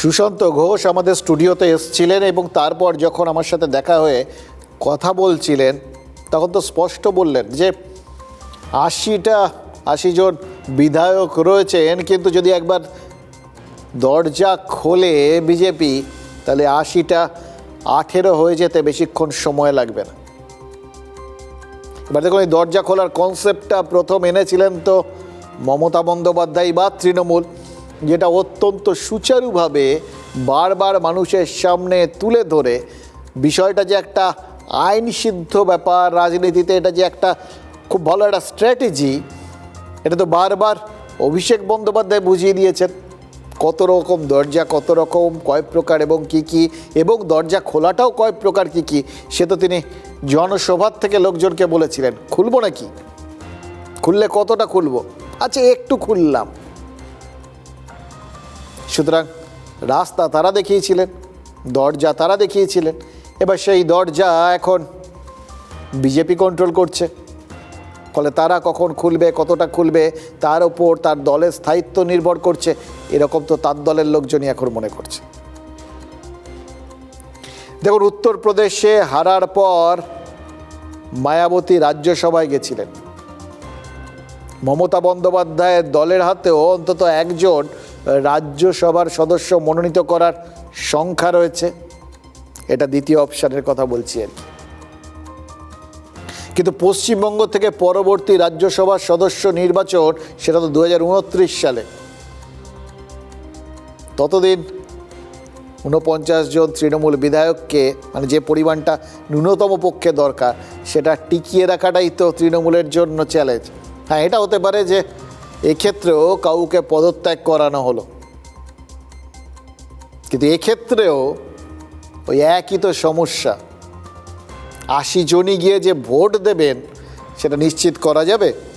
সুশান্ত ঘোষ আমাদের স্টুডিওতে এসেছিলেন এবং তারপর যখন আমার সাথে দেখা হয়ে কথা বলছিলেন তখন তো স্পষ্ট বললেন যে ৮০ জন বিধায়ক রয়েছেন, কিন্তু যদি একবার দরজা খোলে বিজেপি তাহলে ৮০টা ১৮ হয়ে যেতে বেশিক্ষণ সময় লাগবে না। এবার দেখুন, এই দরজা খোলার কনসেপ্টটা প্রথম এনেছিলেন তো মমতা বন্দ্যোপাধ্যায় বা তৃণমূল, যেটা অত্যন্ত সুচারুভাবে বারবার মানুষের সামনে তুলে ধরে বিষয়টা যে একটা আইনসিদ্ধ ব্যাপার, রাজনীতিতে এটা যে একটা খুব ভালো একটা স্ট্র্যাটেজি, এটা তো বারবার অভিষেক বন্দ্যোপাধ্যায় বুঝিয়ে দিয়েছেন। কত রকম দরজা, কত রকম কয় প্রকার এবং কি কি, এবং দরজা খোলাটাও কয় প্রকার কি কি, সে তো তিনি জনসভার থেকে লোকজনকে বলেছিলেন। খুলবো নাকি, খুললে কতটা খুলবো, আচ্ছা একটু খুললাম। সুতরাং রাস্তা তারা দেখিয়েছিলেন, দরজা তারা দেখিয়েছিলেন, এবার সেই দরজা এখন বিজেপি কন্ট্রোল করছে। ফলে তারা কখন খুলবে, কতটা খুলবে, তার ওপর তার দলের স্থায়িত্ব নির্ভর করছে, এরকম তো তার দলের লোকজনই এখন মনে করছে। দেখুন, উত্তরপ্রদেশে হারার পর মায়াবতী রাজ্যসভায় গেছিলেন। মমতা বন্দ্যোপাধ্যায়ের দলের হাতেও অন্তত একজন রাজ্যসভার সদস্য মনোনীত করার সংখ্যা রয়েছে। এটা দ্বিতীয় অপশানের কথা বলছি আর কি। কিন্তু পশ্চিমবঙ্গ থেকে পরবর্তী রাজ্যসভার সদস্য নির্বাচন সেটা তো 2029 সালে। ততদিন 49 জন তৃণমূল বিধায়ককে, মানে যে পরিমাণটা ন্যূনতম পক্ষে দরকার, সেটা টিকিয়ে রাখাটাই তো তৃণমূলের জন্য চ্যালেঞ্জ। হ্যাঁ, এটা হতে পারে যে এক্ষেত্রেও কাউকে পদত্যাগ করানো হলো, কিন্তু এক্ষেত্রেও ওই একই তো সমস্যা। ৮০ জনই গিয়ে যে ভোট দেবেন সেটা নিশ্চিত করা যাবে?